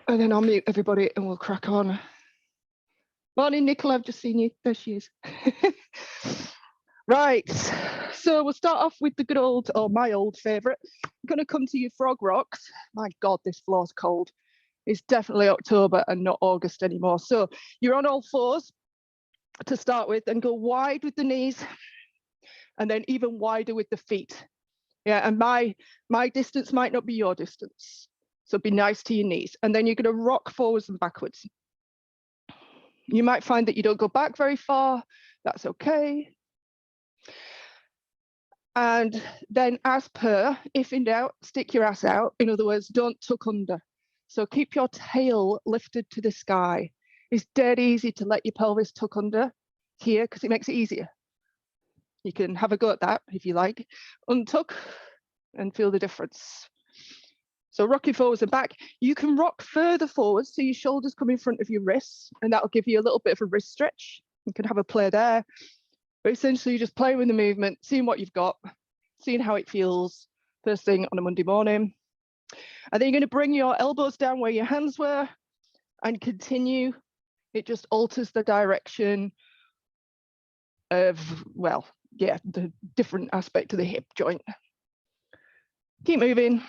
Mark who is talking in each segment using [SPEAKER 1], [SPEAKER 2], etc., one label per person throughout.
[SPEAKER 1] And then I'll mute everybody and we'll crack on. Morning, Nicola, I've just seen you. There she is. Right, so we'll start off with the good old, or my old favourite. I'm going to come to you, Frog Rocks. My God, this floor's cold. It's definitely October and not August anymore. So you're on all fours to start with and go wide with the knees and then even wider with the feet. Yeah, and my distance might not be your distance. So be nice to your knees. And then you're going to rock forwards and backwards. You might find that you don't go back very far. That's okay. And then as per, if in doubt, stick your ass out. In other words, don't tuck under. So keep your tail lifted to the sky. It's dead easy to let your pelvis tuck under here because it makes it easier. You can have a go at that if you like. Untuck and feel the difference. So rocking forwards and back. You can rock further forwards so your shoulders come in front of your wrists, and that'll give you a little bit of a wrist stretch. You can have a play there. But essentially, just playing with the movement, seeing what you've got, seeing how it feels first thing on a Monday morning. And then you're going to bring your elbows down where your hands were and continue. It just alters the direction of, well, yeah, the different aspect of the hip joint. Keep moving.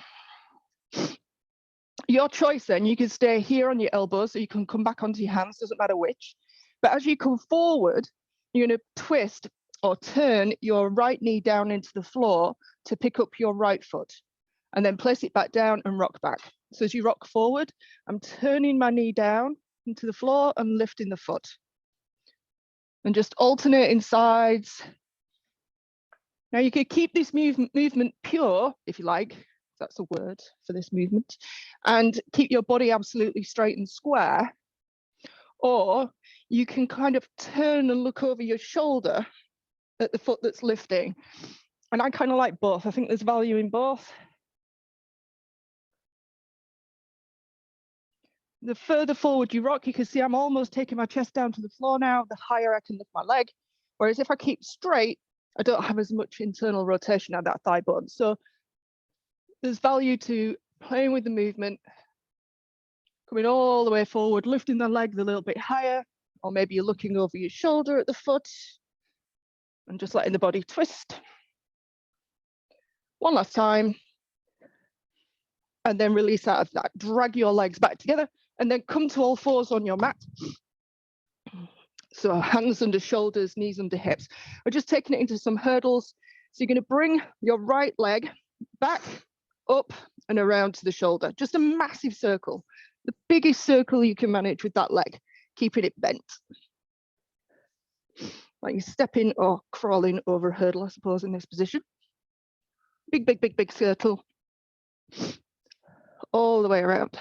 [SPEAKER 1] Your choice then, you can stay here on your elbows, so you can come back onto your hands, doesn't matter which. But as you come forward, you're going to twist or turn your right knee down into the floor to pick up your right foot, and then place it back down and rock back. So as you rock forward, I'm turning my knee down into the floor and lifting the foot. And just alternating sides. Now you could keep this movement pure, if you like, that's a word for this movement, and keep your body absolutely straight and square. Or you can kind of turn and look over your shoulder at the foot that's lifting. And I kind of like both. I think there's value in both. The further forward you rock, you can see I'm almost taking my chest down to the floor now. The higher I can lift my leg. Whereas if I keep straight, I don't have as much internal rotation at that thigh bone. So there's value to playing with the movement, coming all the way forward, lifting the leg a little bit higher, or maybe you're looking over your shoulder at the foot and just letting the body twist. One last time. And then release out of that. Drag your legs back together and then come to all fours on your mat. So hands under shoulders, knees under hips. We're just taking it into some hurdles. So you're going to bring your right leg back, up and around to the shoulder. Just a massive circle. The biggest circle you can manage with that leg, keeping it bent. Like you're stepping or crawling over a hurdle, I suppose, in this position. Big, big, big, big circle. All the way around.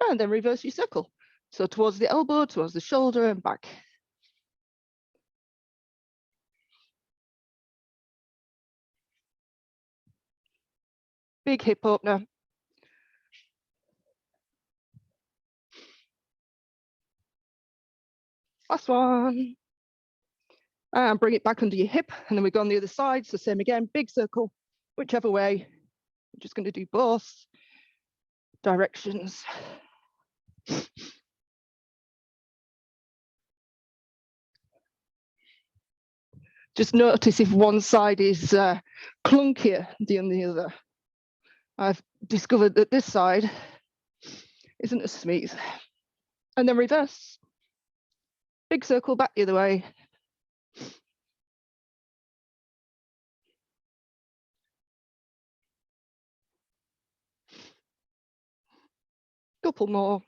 [SPEAKER 1] And then reverse your circle. So towards the elbow, towards the shoulder and back. Big hip opener. Last one. And bring it back under your hip. And then we go on the other side. So same again, big circle, whichever way. We're just going to do both directions. Just notice if one side is clunkier than the other. I've discovered that this side isn't as smooth. And then reverse. Big circle back the other way. Couple more.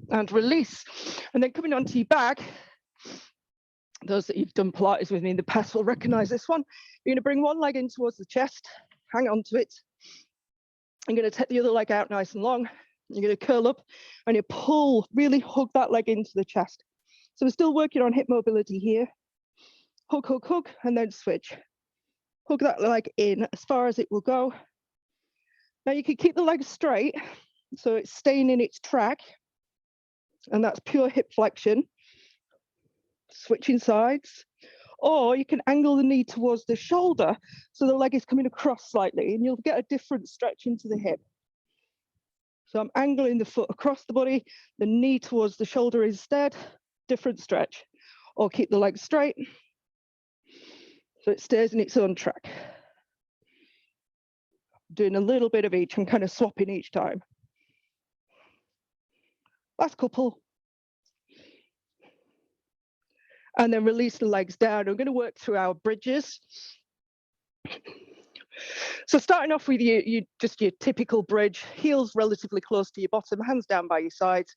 [SPEAKER 1] And release. And then coming onto your back, those that you've done Pilates with me in the past will recognize this one. You're going to bring one leg in towards the chest, hang on to it. You're going to take the other leg out nice and long. You're going to curl up and you pull, really hug that leg into the chest. So we're still working on hip mobility here. Hug, hug, hug, and then switch. Hug that leg in as far as it will go. Now you can keep the leg straight, so it's staying in its track, and that's pure hip flexion. Switching sides. Or you can angle the knee towards the shoulder so the leg is coming across slightly, and you'll get a different stretch into the hip. So I'm angling the foot across the body, the knee towards the shoulder instead, different stretch. Or keep the leg straight so it stays in its own track. Doing a little bit of each and kind of swapping each time. Last couple. And then release the legs down. I'm going to work through our bridges. So starting off with just your typical bridge, heels relatively close to your bottom, hands down by your sides.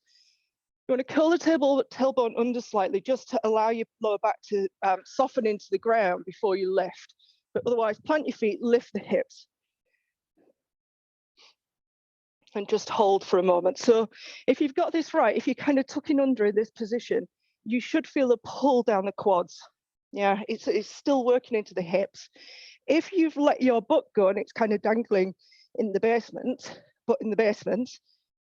[SPEAKER 1] You want to curl the tailbone under slightly just to allow your lower back to soften into the ground before you lift. But otherwise, plant your feet, lift the hips. And just hold for a moment. So if you've got this right, if you're kind of tucking under in this position, you should feel a pull down the quads. Yeah, it's still working into the hips. If you've let your butt go and it's kind of dangling in the basement,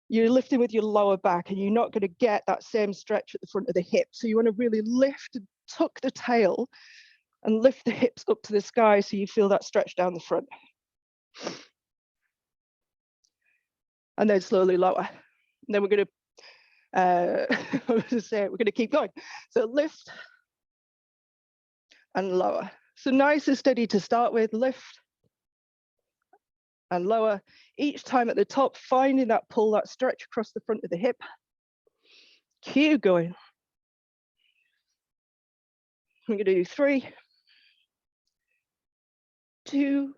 [SPEAKER 1] you're lifting with your lower back and you're not going to get that same stretch at the front of the hip. So you want to really lift and tuck the tail and lift the hips up to the sky so you feel that stretch down the front. And then slowly lower. And then we're going to we're going to keep going. So lift and lower. So nice and steady to start with, lift and lower. Each time at the top, finding that pull, that stretch across the front of the hip. Keep going. We're going to do 3, 2,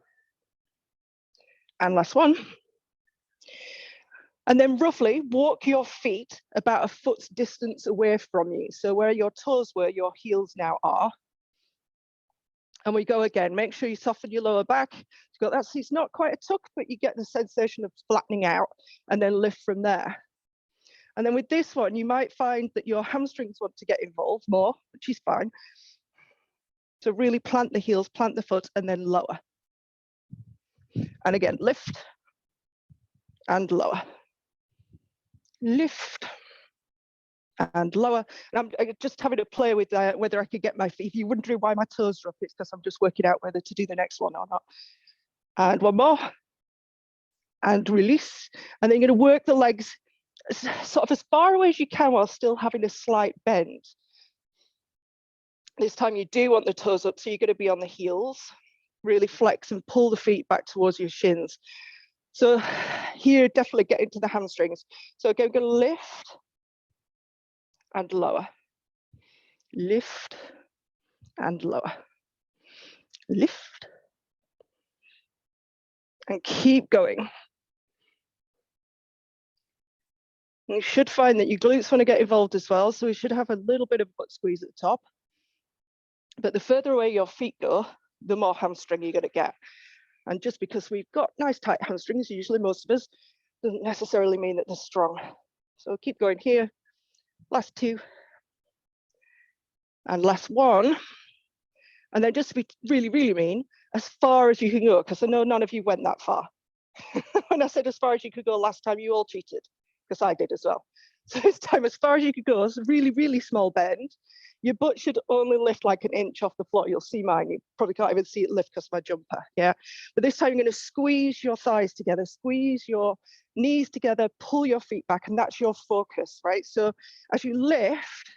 [SPEAKER 1] and last one. And then roughly walk your feet about a foot's distance away from you. So where your toes were, your heels now are. And we go again. Make sure you soften your lower back. You've got that, so it's not quite a tuck, but you get the sensation of flattening out and then lift from there. And then with this one, you might find that your hamstrings want to get involved more, which is fine. So really plant the heels, plant the foot, and then lower. And again, lift and lower. Lift and lower. And I'm just having a play with whether I could get my feet. If you're wondering why my toes are up, it's because I'm just working out whether to do the next one or not. And one more. And release. And then you're going to work the legs sort of as far away as you can while still having a slight bend. This time you do want the toes up, so you're going to be on the heels. Really flex and pull the feet back towards your shins. So here, definitely get into the hamstrings. So again, we're going to lift and lower. Lift and lower. Lift. And keep going. And you should find that your glutes want to get involved as well. So we should have a little bit of butt squeeze at the top. But the further away your feet go, the more hamstring you're going to get. And just because we've got nice tight hamstrings, usually most of us, doesn't necessarily mean that they're strong. So keep going here. Last 2. And last 1. And then just to be really, really mean, as far as you can go, because I know none of you went that far. When I said as far as you could go last time, you all cheated, because I did as well. So this time, as far as you could go, it's a really, really small bend. Your butt should only lift like an inch off the floor. You'll see mine. You probably can't even see it lift because of my jumper. Yeah. But this time, you're going to squeeze your thighs together, squeeze your knees together, pull your feet back, and that's your focus, right? So as you lift,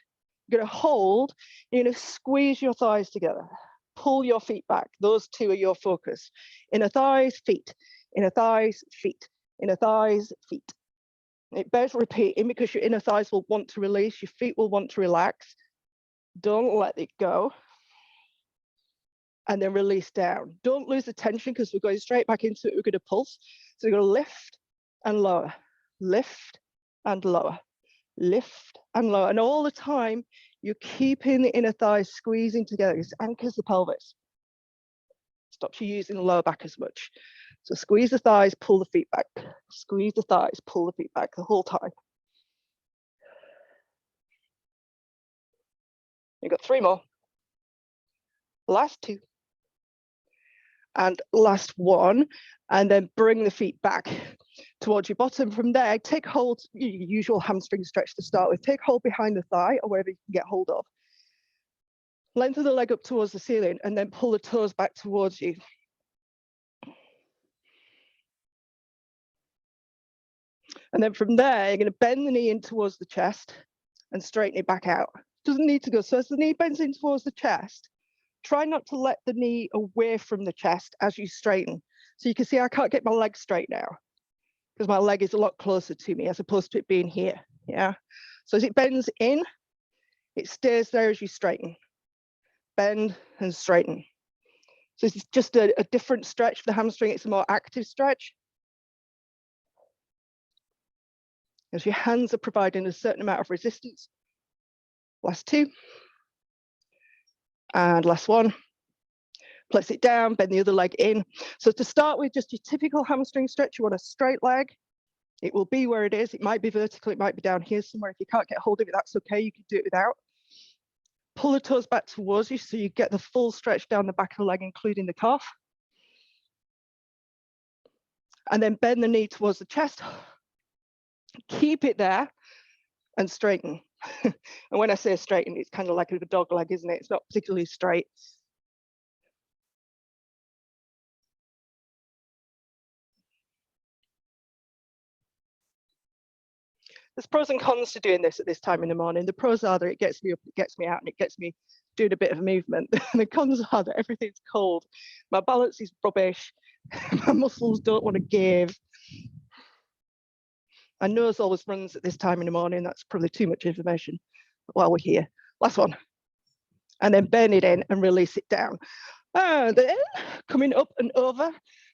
[SPEAKER 1] you're going to hold, you're going to squeeze your thighs together, pull your feet back. Those 2 are your focus. Inner thighs, feet. Inner thighs, feet. Inner thighs, feet. It bears repeating because your inner thighs will want to release, your feet will want to relax. Don't let it go. And then release down. Don't lose the tension because we're going straight back into it. We're going to pulse. So we're going to lift and lower, lift and lower, lift and lower. And all the time, you're keeping the inner thighs squeezing together. It anchors the pelvis. Stops you using the lower back as much. So squeeze the thighs, pull the feet back. Squeeze the thighs, pull the feet back the whole time. You've got 3 more. Last 2. And last 1. And then bring the feet back towards your bottom. From there, take hold, your usual hamstring stretch to start with. Take hold behind the thigh or wherever you can get hold of. Lengthen the leg up towards the ceiling and then pull the toes back towards you. And then from there, you're going to bend the knee in towards the chest and straighten it back out. Doesn't need to go. So as the knee bends in towards the chest, try not to let the knee away from the chest as you straighten. So you can see I can't get my leg straight now because my leg is a lot closer to me as opposed to it being here. Yeah. So as it bends in, it stays there as you straighten. Bend and straighten. So this is just a different stretch for the hamstring. It's a more active stretch. As your hands are providing a certain amount of resistance. Last two. And last one. Place it down, bend the other leg in. So to start with, just your typical hamstring stretch, you want a straight leg. It will be where it is. It might be vertical, it might be down here somewhere. If you can't get hold of it, that's okay. You can do it without. Pull the toes back towards you so you get the full stretch down the back of the leg, including the calf. And then bend the knee towards the chest. Keep it there and straighten. And when I say straighten, it's kind of like a dog leg, isn't it? It's not particularly straight. There's pros and cons to doing this at this time in the morning. The pros are that it gets me up, it gets me out, and it gets me doing a bit of movement. The cons are that everything's cold. My balance is rubbish. My muscles don't want to give. My nose always runs at this time in the morning. That's probably too much information while we're here. Last one. And then bend it in and release it down. And then coming up and over.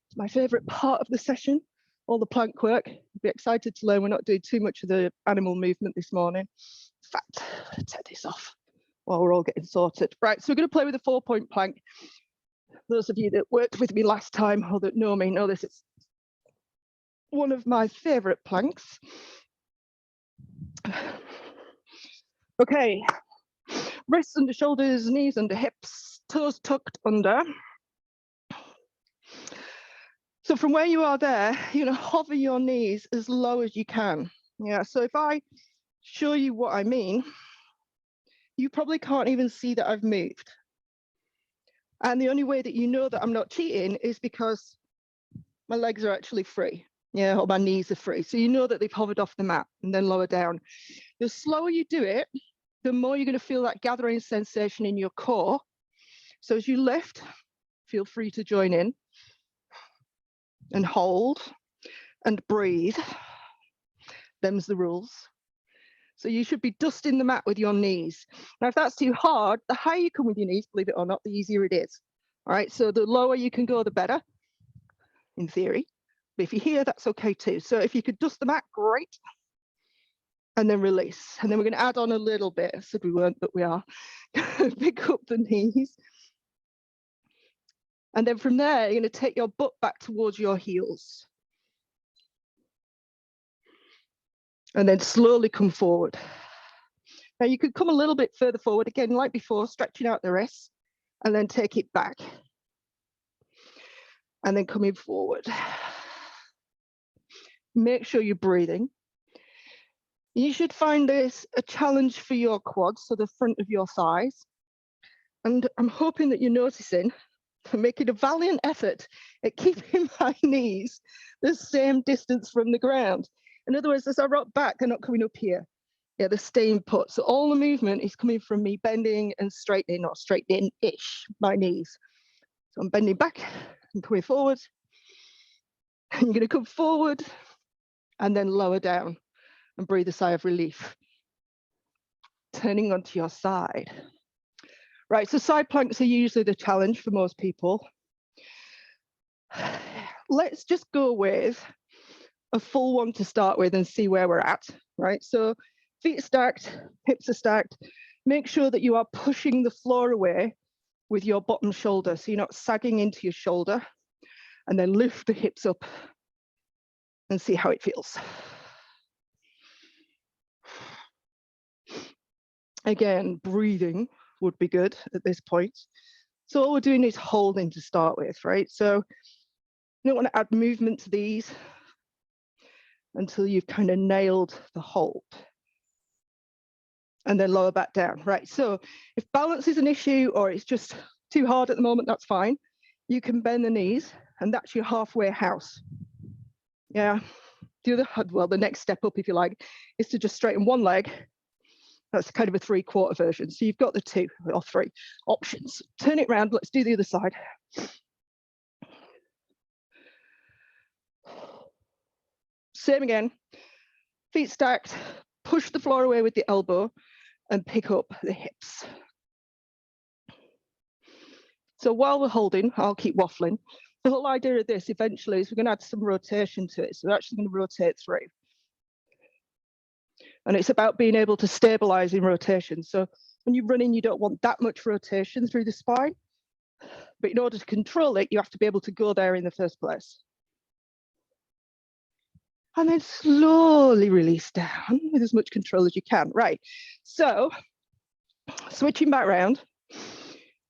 [SPEAKER 1] It's my favorite part of the session, all the plank work. I'll be excited to learn we're not doing too much of the animal movement this morning. In fact, I'm going to take this off while we're all getting sorted. Right, so we're going to play with a 4-point plank. Those of you that worked with me last time or that know me know this is one of my favorite planks. Okay, wrists under shoulders, knees under hips, toes tucked under. So from where you are there, you're going to hover your knees as low as you can. Yeah, so if I show you what I mean, you probably can't even see that I've moved. And the only way that you know that I'm not cheating is because my legs are actually free. Yeah, or my knees are free. So you know that they've hovered off the mat and then lower down. The slower you do it, the more you're going to feel that gathering sensation in your core. So as you lift, feel free to join in and hold and breathe. Them's the rules. So you should be dusting the mat with your knees. Now, if that's too hard, the higher you come with your knees, believe it or not, the easier it is. All right, so the lower you can go, the better, in theory. But if you're here, that's okay too. So if you could dust the mat, great. And then release. And then we're going to add on a little bit. I said we weren't, but we are. Pick up the knees. And then from there, you're going to take your butt back towards your heels. And then slowly come forward. Now you could come a little bit further forward, again, like before, stretching out the wrists, and then take it back. And then coming forward. Make sure you're breathing. You should find this a challenge for your quads, so the front of your thighs. And I'm hoping that you're noticing, making a valiant effort at keeping my knees the same distance from the ground. In other words, as I rock back, they're not coming up here. Yeah, they're staying put. So all the movement is coming from me bending and straightening, or straightening-ish my knees. So I'm bending back and coming forward. And you're going to come forward and then lower down and breathe a sigh of relief. Turning onto your side. Right, so side planks are usually the challenge for most people. Let's just go with a full one to start with and see where we're at, right? So feet stacked, hips are stacked. Make sure that you are pushing the floor away with your bottom shoulder, so you're not sagging into your shoulder, and then lift the hips up and see how it feels. Again, breathing would be good at this point. So all we're doing is holding to start with, right? So you don't want to add movement to these until you've kind of nailed the hold. and then lower back down. Right, so if balance is an issue or it's just too hard at the moment, that's fine. You can bend the knees, and that's your halfway house. Yeah, the next step up, if you like, is to just straighten one leg. That's kind of a 3/4 version. So you've got the 2 or 3 options. Turn it around, let's do the other side. Same again, feet stacked, push the floor away with the elbow and pick up the hips. So while we're holding, I'll keep waffling. The whole idea of this eventually is we're going to add some rotation to it. So we're actually going to rotate through. And it's about being able to stabilize in rotation. So when you're running, you don't want that much rotation through the spine. But in order to control it, you have to be able to go there in the first place. And then slowly release down with as much control as you can. Right, so switching back around.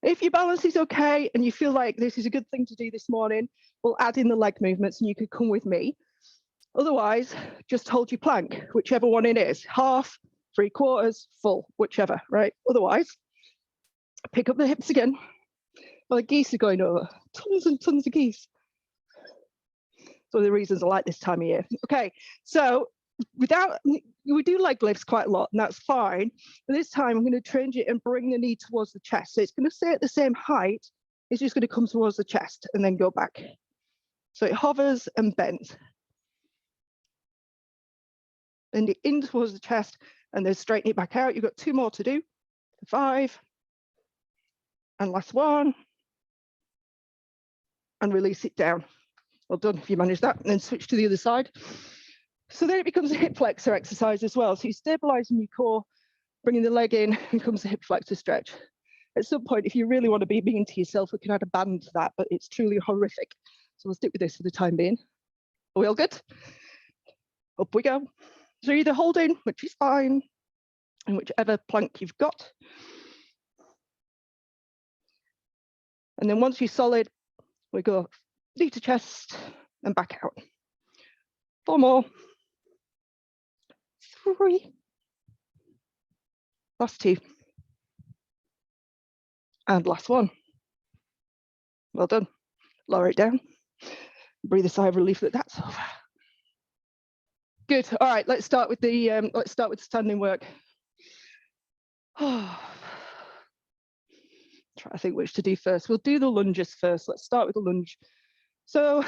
[SPEAKER 1] If your balance is okay and you feel like this is a good thing to do this morning, we'll add in the leg movements and you could come with me. Otherwise, just hold your plank, whichever one it is, half, 3/4, full, whichever, right? Otherwise, pick up the hips again. Well, the geese are going over, tons and tons of geese. It's one of the reasons I like this time of year. Okay, so we do leg lifts quite a lot, and that's fine. But this time, I'm going to change it and bring the knee towards the chest. So it's going to stay at the same height. It's just going to come towards the chest and then go back. So it hovers and bends. And in towards the chest, and then straighten it back out. You've got 2 more to do. 5. And last one. And release it down. Well done if you manage that. And then switch to the other side. So then it becomes a hip flexor exercise as well. So you're stabilizing your core, bringing the leg in, and comes a hip flexor stretch. At some point, if you really want to be mean to yourself, we can add a band to that, but it's truly horrific. So we'll stick with this for the time being. Are we all good? Up we go. So either holding, which is fine, and whichever plank you've got. And then once you're solid, we go knee to chest and back out. 4 more. 3. Last 2. And last one. Well done. Lower it down. Breathe a sigh of relief that that's over. Good. All right. Let's start with the standing work. Try to think which to do first. We'll do the lunges first. Let's start with the lunge. So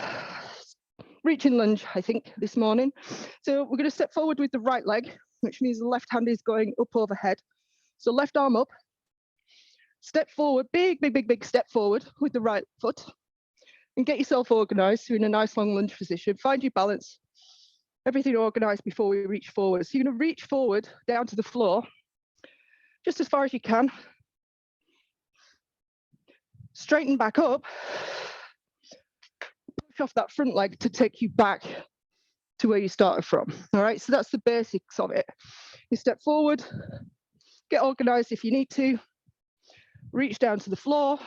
[SPEAKER 1] reaching lunge, I think, this morning. So we're going to step forward with the right leg, which means the left hand is going up overhead. So left arm up, step forward, big step forward with the right foot, and get yourself organized. So in a nice long lunge position, find your balance, everything organized before we reach forward. So you're going to reach forward down to the floor, just as far as you can. Straighten back up, push off that front leg to take you back to where you started from. All right, so that's the basics of it. You step forward, get organized if you need to, reach down to the floor,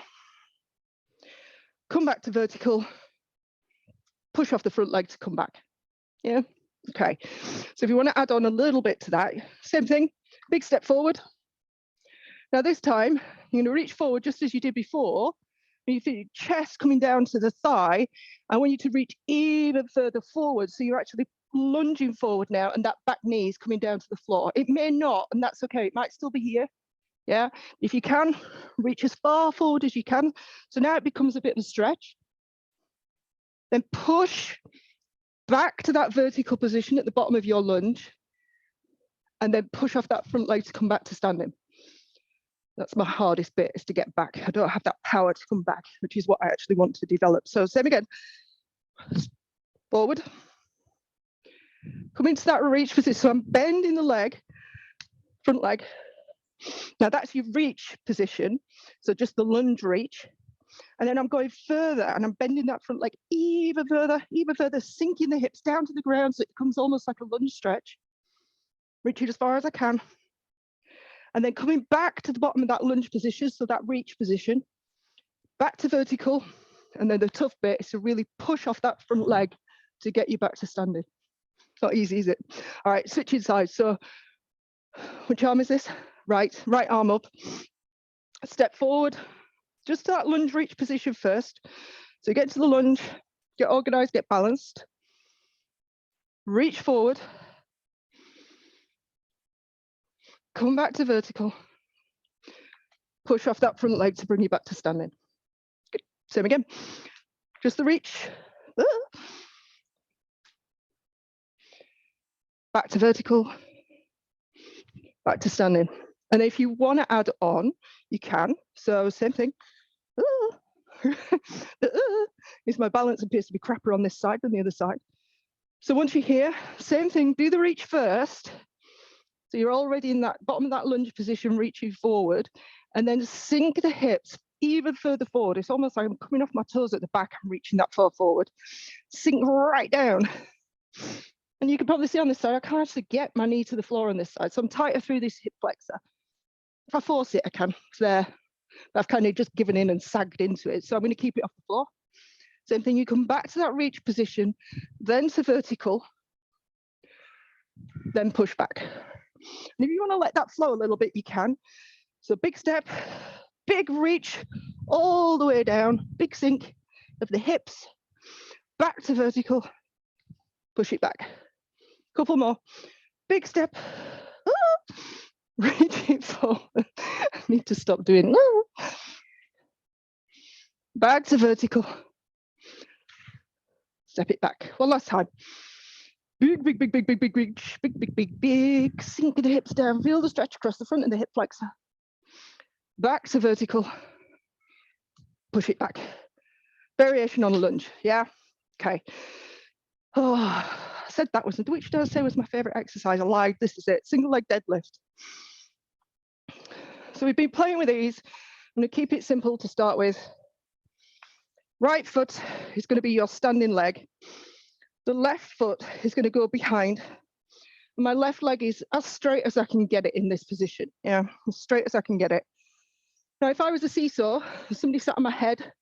[SPEAKER 1] come back to vertical, push off the front leg to come back. Yeah, okay. So if you want to add on a little bit to that, same thing, big step forward. Now this time, you're going to reach forward just as you did before. You feel your chest coming down to the thigh. I want you to reach even further forward. So you're actually lunging forward now, and that back knee is coming down to the floor. It may not, and that's okay. It might still be here. Yeah. If you can, reach as far forward as you can. So now it becomes a bit of a stretch. Then push back to that vertical position at the bottom of your lunge, and then push off that front leg to come back to standing. That's my hardest bit, is to get back. I don't have that power to come back, which is what I actually want to develop. So same again, forward. Come into that reach position. So I'm bending the leg, front leg. Now that's your reach position. So just the lunge reach. And then I'm going further and I'm bending that front leg even further, sinking the hips down to the ground so it becomes almost like a lunge stretch. Reaching as far as I can. And then coming back to the bottom of that lunge position, so that reach position, back to vertical. And then the tough bit is to really push off that front leg to get you back to standing. Not easy, is it? All right, switching sides. So which arm is this? right arm up, step forward, just that lunge reach position first. So get to the lunge, get organized, get balanced, reach forward, come back to vertical, push off that front leg to bring you back to standing. Good. Same again, just the reach, back to vertical, back to standing. And if you want to add on, you can. So same thing. Is my balance appears to be crapper on this side than the other side. So once you're here, same thing, do the reach first. So you're already in that bottom of that lunge position, reaching forward, and then sink the hips even further forward. It's almost like I'm coming off my toes at the back and reaching that far forward. Sink right down. And you can probably see on this side, I can't actually get my knee to the floor on this side. So I'm tighter through this hip flexor. If I force it, I can. It's there. But I've kind of just given in and sagged into it. So I'm going to keep it off the floor. Same thing, you come back to that reach position, then to vertical, then push back. And if you want to let that flow a little bit, you can. So big step, big reach, all the way down, big sink of the hips, back to vertical, push it back. Couple more, big step, reach it forward. I need to stop doing, back to vertical, step it back. One last time. Big, big, big, big, big, big reach, big, big, big, big, sink the hips down, feel the stretch across the front of the hip flexor. Back to vertical, push it back. Variation on a lunge, yeah? Okay. Oh, I said that was, which did I say was my favorite exercise? I lied, this is it, single leg deadlift. So we've been playing with these. I'm gonna keep it simple to start with. Right foot is gonna be your standing leg. The left foot is going to go behind. My left leg is as straight as I can get it in this position. Yeah, as straight as I can get it. Now, if I was a seesaw, somebody sat on my head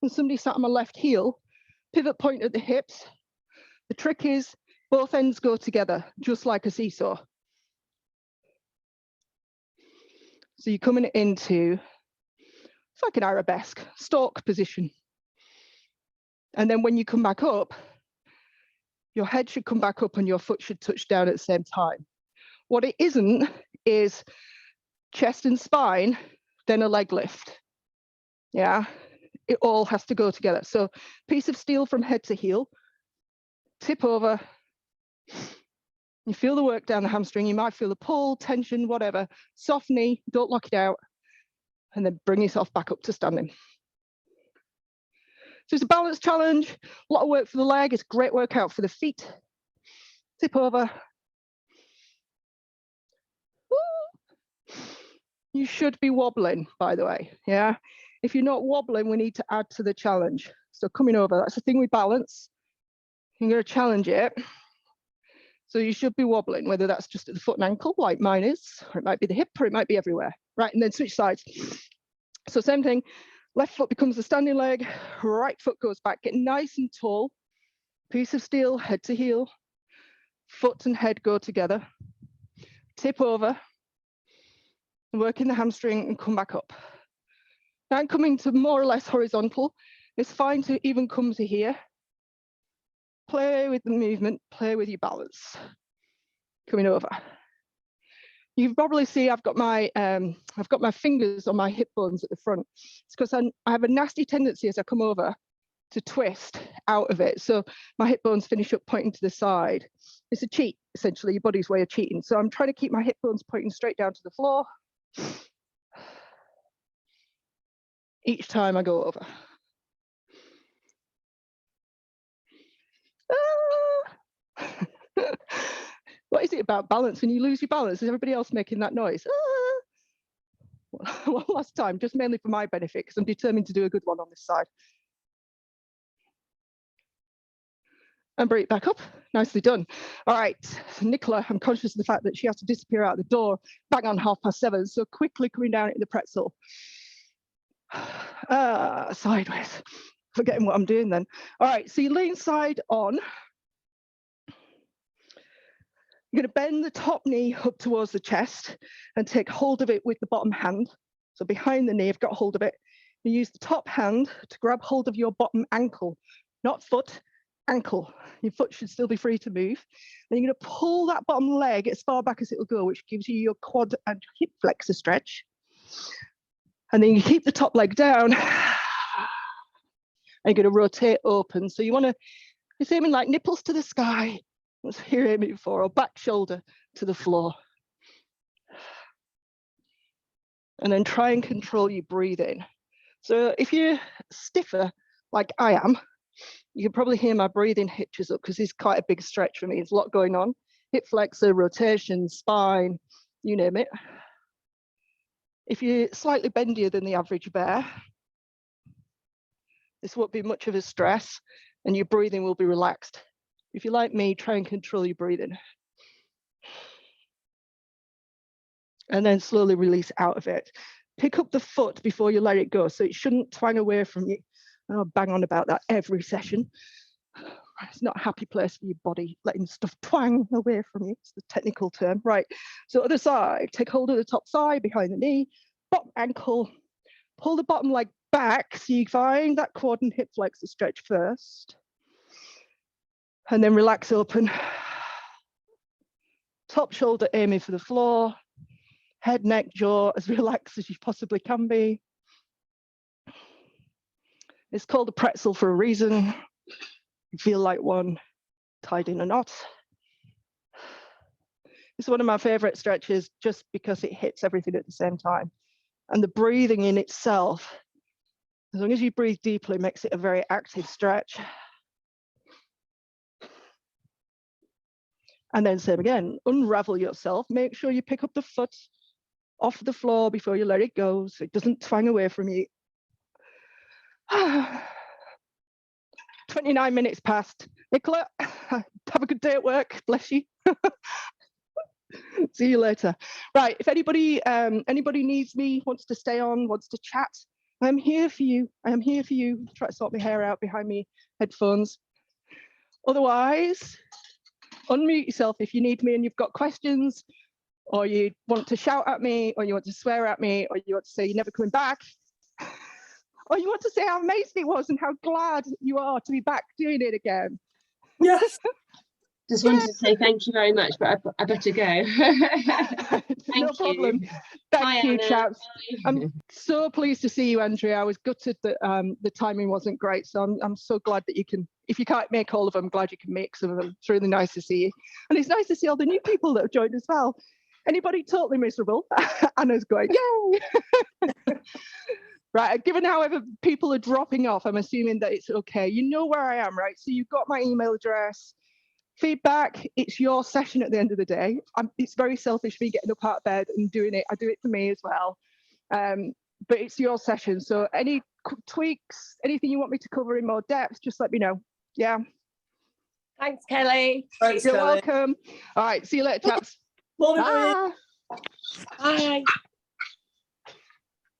[SPEAKER 1] and somebody sat on my left heel, pivot point at the hips. The trick is both ends go together, just like a seesaw. So you're coming into, it's like an arabesque, stalk position. And then when you come back up, your head should come back up and your foot should touch down at the same time. What it isn't is chest and spine, then a leg lift. Yeah, it all has to go together. So piece of steel from head to heel, tip over. You feel the work down the hamstring. You might feel the pull, tension, whatever. Soft knee, don't lock it out. And then bring yourself back up to standing. So it's a balance challenge, a lot of work for the leg. It's a great workout for the feet. Tip over. Woo. You should be wobbling, by the way, yeah? If you're not wobbling, we need to add to the challenge. So coming over, that's the thing with balance. You're gonna challenge it. So you should be wobbling, whether that's just at the foot and ankle, like mine is, or it might be the hip, or it might be everywhere, right? And then switch sides. So same thing. Left foot becomes the standing leg, right foot goes back, get nice and tall, piece of steel, head to heel, foot and head go together, tip over, work in the hamstring and come back up. Now I'm coming to more or less horizontal. It's fine to even come to here. Play with the movement, play with your balance. Coming over. You can probably see I've got my fingers on my hip bones at the front. It's because I have a nasty tendency as I come over to twist out of it. So my hip bones finish up pointing to the side. It's a cheat, essentially, your body's way of cheating. So I'm trying to keep my hip bones pointing straight down to the floor. Each time I go over. What is it about balance? When you lose your balance, is everybody else making that noise? One last time, just mainly for my benefit, because I'm determined to do a good one on this side. And bring it back up. Nicely done. All right, so Nicola, I'm conscious of the fact that she has to disappear out the door bang on 7:30. So quickly coming down into the pretzel. Sideways. Forgetting what I'm doing then. All right, so you lean side on. You're going to bend the top knee up towards the chest and take hold of it with the bottom hand. So behind the knee, I've got hold of it. You use the top hand to grab hold of your bottom ankle, not foot, ankle. Your foot should still be free to move. Then you're going to pull that bottom leg as far back as it will go, which gives you your quad and hip flexor stretch. And then you keep the top leg down. And you're going to rotate open. So you want to, you're aiming like nipples to the sky. That's what you're aiming for, or back shoulder to the floor. And then try and control your breathing. So if you're stiffer, like I am, you can probably hear my breathing hitches up because it's quite a big stretch for me. There's a lot going on. Hip flexor, rotation, spine, you name it. If you're slightly bendier than the average bear, this won't be much of a stress and your breathing will be relaxed. If you're like me, try and control your breathing. And then slowly release out of it. Pick up the foot before you let it go, so it shouldn't twang away from you. And I'll bang on about that every session. It's not a happy place for your body, letting stuff twang away from you. It's the technical term. Right, so other side, take hold of the top thigh behind the knee, bottom ankle, pull the bottom leg back so you find that quad and hip flexor stretch first. And then relax open. Top shoulder aiming for the floor. Head, neck, jaw as relaxed as you possibly can be. It's called a pretzel for a reason. You feel like one tied in a knot. It's one of my favorite stretches just because it hits everything at the same time. And the breathing in itself, as long as you breathe deeply, makes it a very active stretch. And then same again, unravel yourself. Make sure you pick up the foot off the floor before you let it go so it doesn't twang away from you. 29 minutes past. Nicola, have a good day at work. Bless you. See you later. Right, if anybody needs me, wants to stay on, wants to chat, I'm here for you. I am here for you. Try to sort my hair out behind me headphones. Otherwise, unmute yourself if you need me and you've got questions, or you want to shout at me, or you want to swear at me, or you want to say you're never coming back, or you want to say how amazing it was and how glad you are to be back doing it again.
[SPEAKER 2] Yes.
[SPEAKER 3] Just wanted to say thank you very much, but I better go.
[SPEAKER 1] No problem. Thank you,
[SPEAKER 3] Anna.
[SPEAKER 1] chaps.
[SPEAKER 3] Bye.
[SPEAKER 1] I'm so pleased to see you, Andrea. I was gutted that the timing wasn't great, so I'm so glad that you can, if you can't make all of them, I'm glad you can make some of them. It's really nice to see you. And it's nice to see all the new people that have joined as well. Anybody totally miserable? Anna's going, yay! Right, given however people are dropping off, I'm assuming that it's okay. You know where I am, right? So you've got my email address. Feedback, it's your session at the end of the day. It's very selfish me getting up out of bed and doing it. I do it for me as well. But it's your session. So any tweaks, anything you want me to cover in more depth, just let me know. Yeah.
[SPEAKER 4] Thanks, Kelly.
[SPEAKER 2] Thanks,
[SPEAKER 1] You're
[SPEAKER 2] Kelly.
[SPEAKER 1] welcome. All right, see you later, chaps.
[SPEAKER 2] Morning, Marie.
[SPEAKER 4] Bye.